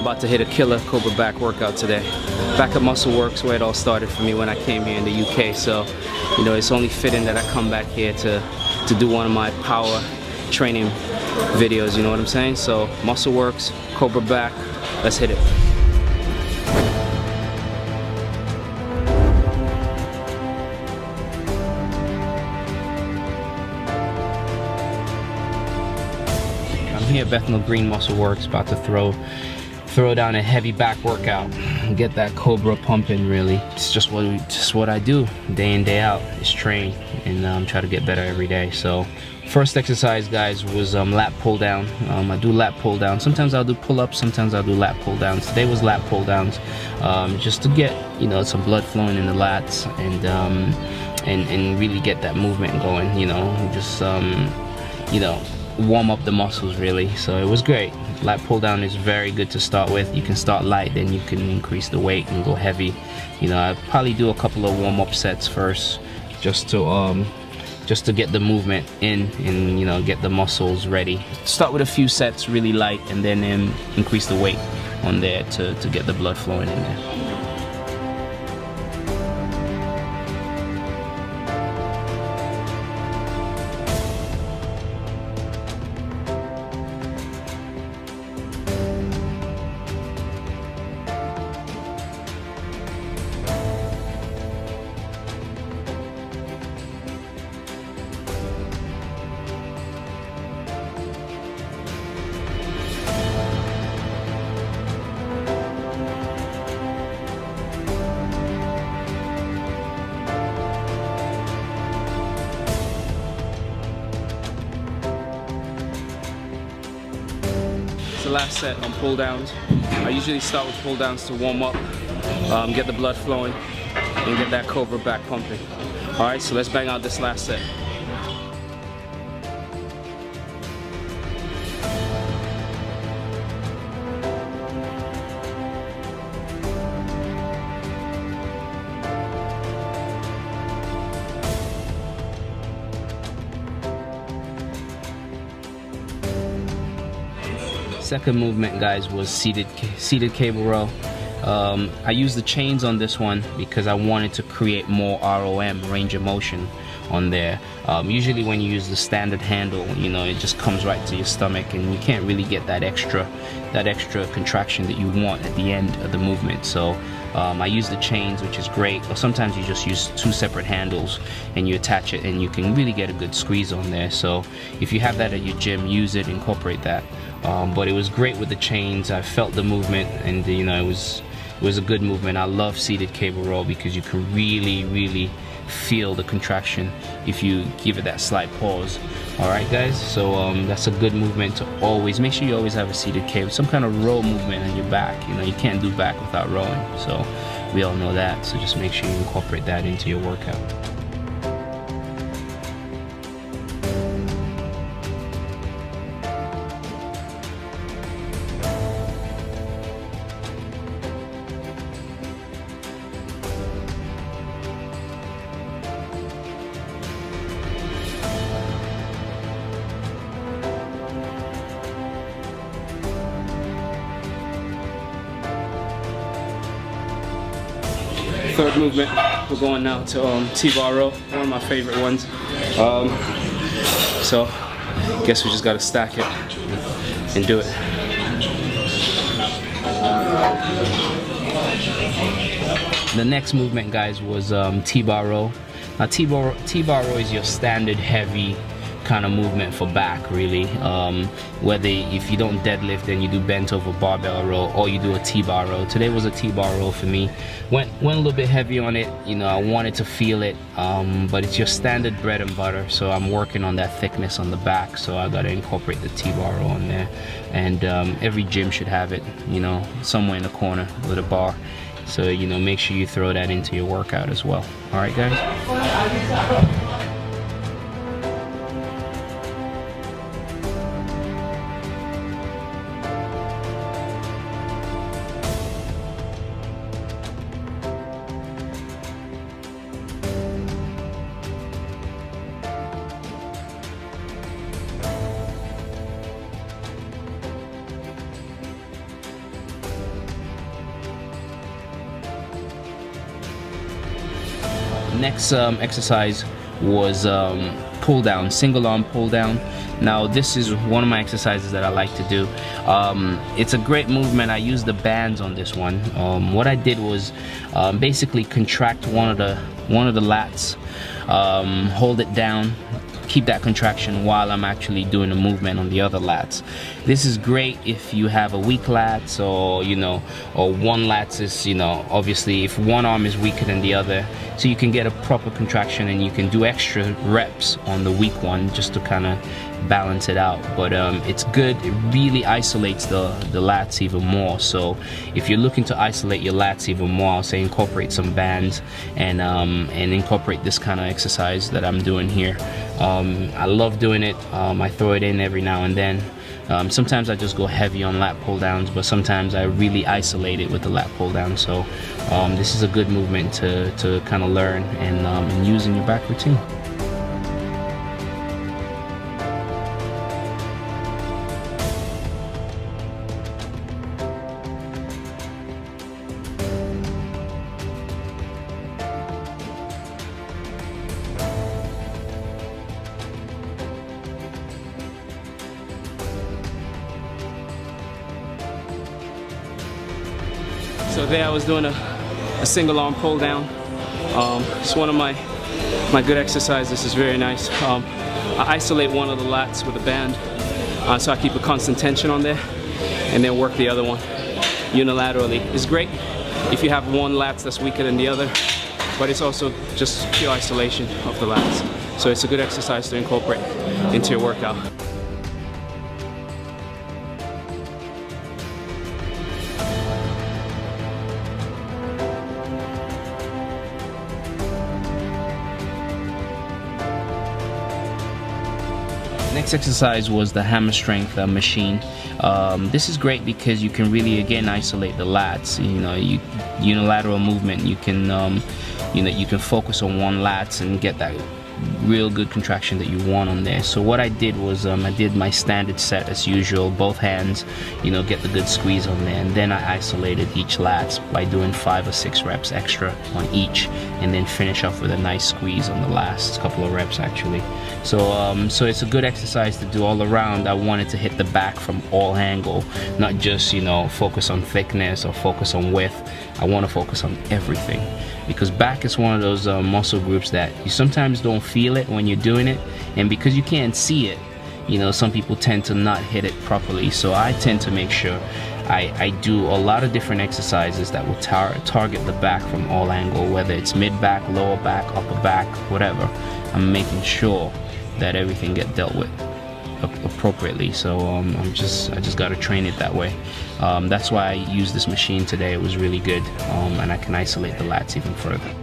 About to hit a killer Cobra back workout today. Back at Muscle Works, where it all started for me when I came here in the UK. So, you know, it's only fitting that I come back here to do one of my power training videos, you know what I'm saying? So, Muscle Works, Cobra back, let's hit it. I'm here at Bethnal Green Muscle Works, about to throw down a heavy back workout and get that Cobra pumping. Really, it's just what I do day in day out, is train and try to get better every day. So first exercise, guys, was lat pull down. I do lat pull down. Sometimes I'll do pull-ups, sometimes I'll do lat pull downs. Today was lat pull downs, just to get, you know, some blood flowing in the lats and really get that movement going, you know, just you know, warm up the muscles really. So it was great. Lat pull down is very good to start with. You can start light, then you can increase the weight and go heavy. You know, I probably do a couple of warm-up sets first, just to get the movement in and, you know, get the muscles ready. Start with a few sets really light, and then increase the weight on there to get the blood flowing in there. The last set on pull downs. I usually start with pull downs to warm up, get the blood flowing, and get that Cobra back pumping. Alright, so let's bang out this last set. Second movement, guys, was seated cable row. I used the chains on this one because I wanted to create more ROM, range of motion, on there. Usually when you use the standard handle, you know, it just comes right to your stomach and you can't really get that extra contraction that you want at the end of the movement. So I use the chains, which is great, or sometimes you just use two separate handles and you attach it and you can really get a good squeeze on there. So if you have that at your gym, use it, incorporate that. But it was great with the chains. I felt the movement, and you know, it was a good movement. I love seated cable row because you can really feel the contraction if you give it that slight pause. Alright, guys, so that's a good movement to always make sure you always have a seated cable, some kind of row movement on your back. You know, you can't do back without rowing, so we all know that. So just make sure you incorporate that into your workout. Third movement, we're going now to T-bar row, one of my favorite ones. So, guess we just gotta stack it and do it. The next movement, guys, was T-bar row. Now, T-bar row is your standard heavy kind of movement for back, really. Whether if you don't deadlift, then you do bent over barbell row, or you do a T-bar row. Today was a T-bar row for me. Went a little bit heavy on it. You know, I wanted to feel it, but it's your standard bread and butter. So I'm working on that thickness on the back. So I got to incorporate the T-bar row on there. And every gym should have it, you know, somewhere in the corner with a bar. So, you know, make sure you throw that into your workout as well. All right, guys. Next exercise was pull down, single arm pull down. Now this is one of my exercises that I like to do. It's a great movement. I use the bands on this one. What I did was basically contract one of the lats, hold it down, keep that contraction while I'm actually doing the movement on the other lats. This is great if you have a weak lats, or or one lats is, obviously if one arm is weaker than the other, so you can get a proper contraction and you can do extra reps on the weak one just to kind of balance it out. But it's good. It really isolates the lats even more. So if you're looking to isolate your lats even more, I'll say incorporate some bands and incorporate this kind of exercise that I'm doing here. I love doing it. I throw it in every now and then. Sometimes I just go heavy on lat pull downs, but sometimes I really isolate it with the lat pull down. So this is a good movement to kind of learn and use in your back routine. So there I was doing a single arm pull down. It's one of my good exercises. This is very nice. I isolate one of the lats with a band, so I keep a constant tension on there, and then work the other one unilaterally. It's great if you have one lat that's weaker than the other, but it's also just pure isolation of the lats. So it's a good exercise to incorporate into your workout. Next exercise was the hammer strength machine. This is great because you can really again isolate the lats. Unilateral movement. You can you can focus on one lats and get that real good contraction that you want on there. So what I did was I did my standard set as usual, both hands, get the good squeeze on there, and then I isolated each lats by doing 5 or 6 reps extra on each, and then finish off with a nice squeeze on the last couple of reps actually. So it's a good exercise to do all around. I wanted to hit the back from all angle, not just focus on thickness or focus on width. I want to focus on everything, because back is one of those muscle groups that you sometimes don't feel it when you're doing it, and because you can't see it, some people tend to not hit it properly. So I tend to make sure I do a lot of different exercises that will target the back from all angle, whether it's mid back, lower back, upper back, whatever. I'm making sure that everything get dealt with appropriately. So I just got to train it that way. That's why I used this machine today. It was really good, and I can isolate the lats even further.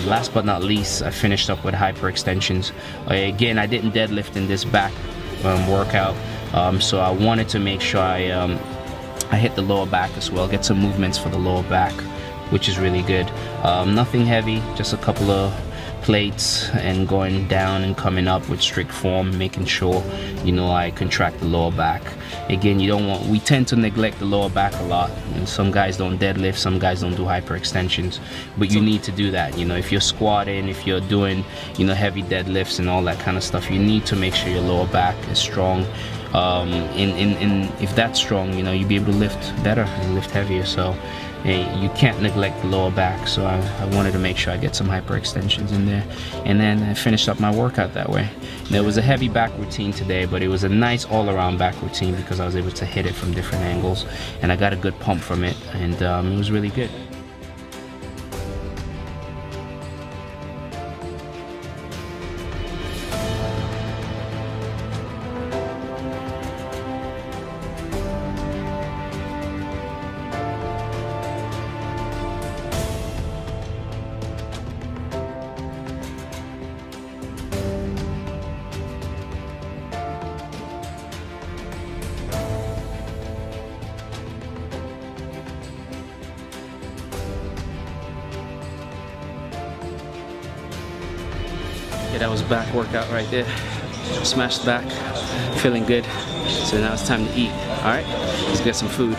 Last but not least, I finished up with hyperextensions. Again, I didn't deadlift in this back workout, so I wanted to make sure I hit the lower back as well, get some movements for the lower back, which is really good. Nothing heavy, just a couple of plates and going down and coming up with strict form, making sure I contract the lower back. Again, we tend to neglect the lower back a lot, and some guys don't deadlift, some guys don't do hyperextensions, but you need to do that. If you're squatting, if you're doing heavy deadlifts and all that kind of stuff, you need to make sure your lower back is strong. If that's strong, you'll be able to lift better and lift heavier. So you can't neglect the lower back. So I wanted to make sure I get some hyperextensions in there, and then I finished up my workout that way. There was a heavy back routine today, but it was a nice all-around back routine because I was able to hit it from different angles, and I got a good pump from it, and it was really good. Okay, that was back workout right there. Smashed back, feeling good. So now it's time to eat. Alright, let's get some food.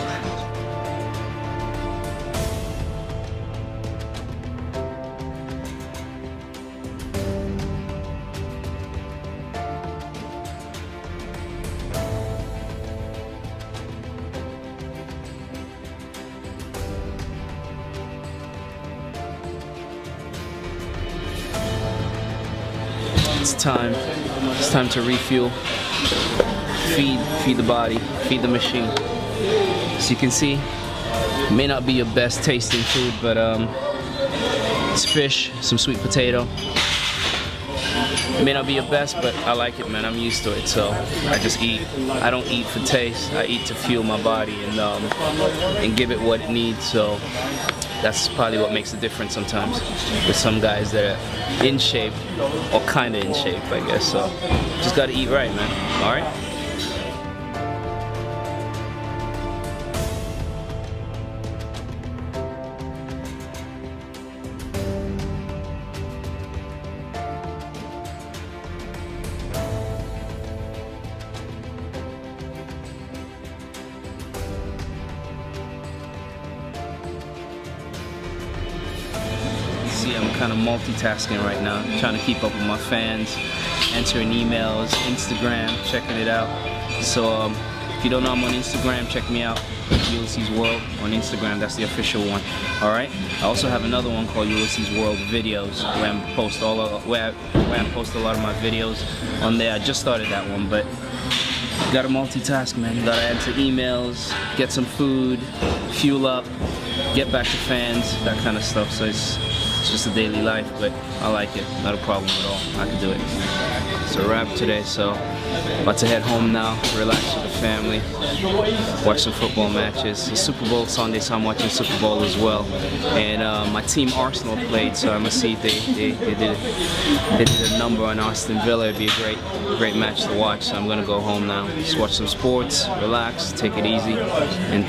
It's time to refuel, feed the body, feed the machine. As you can see, it may not be your best tasting food, but it's fish, some sweet potato. It may not be your best, but I like it, man. I'm used to it, so I just eat. I don't eat for taste. I eat to fuel my body and give it what it needs. So that's probably what makes a difference sometimes with some guys that are in shape, or kind of in shape, I guess. So just gotta eat right, man. All right. See, I'm kind of multitasking right now, trying to keep up with my fans, answering emails, Instagram, checking it out. So if you don't know I'm on Instagram, check me out, Ulysses World on Instagram. That's the official one. All right. I also have another one called Ulysses World Videos, where I post a lot of my videos on there. I just started that one, but you gotta multitask, man. You gotta answer emails, get some food, fuel up, get back to fans, that kind of stuff. So it's just a daily life, but I like it. Not a problem at all. I can do it. It's a wrap today, so about to head home now, relax with the family, watch some football matches. It's Super Bowl Sunday, so I'm watching Super Bowl as well. And my team Arsenal played, so I'm gonna see if they did a number on Aston Villa. It'd be a great match to watch. So I'm gonna go home now, just watch some sports, relax, take it easy, and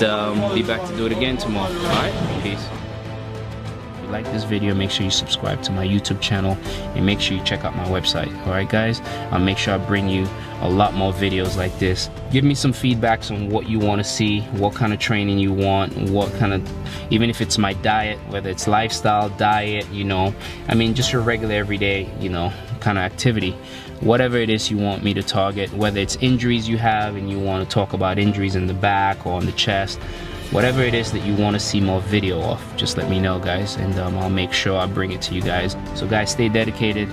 be back to do it again tomorrow. All right, peace. If you like this video, make sure you subscribe to my YouTube channel and make sure you check out my website. Alright guys, I'll make sure I bring you a lot more videos like this. Give me some feedbacks on what you want to see, what kind of training you want, what kind of, even if it's my diet, whether it's lifestyle, diet, you know, I mean just your regular everyday, you know, kind of activity. Whatever it is you want me to target, whether it's injuries you have and you want to talk about injuries in the back or on the chest, whatever it is that you want to see more video of, just let me know, guys, and I'll make sure I bring it to you guys. So guys, stay dedicated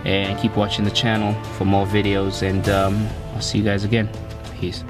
and keep watching the channel for more videos, and I'll see you guys again. Peace.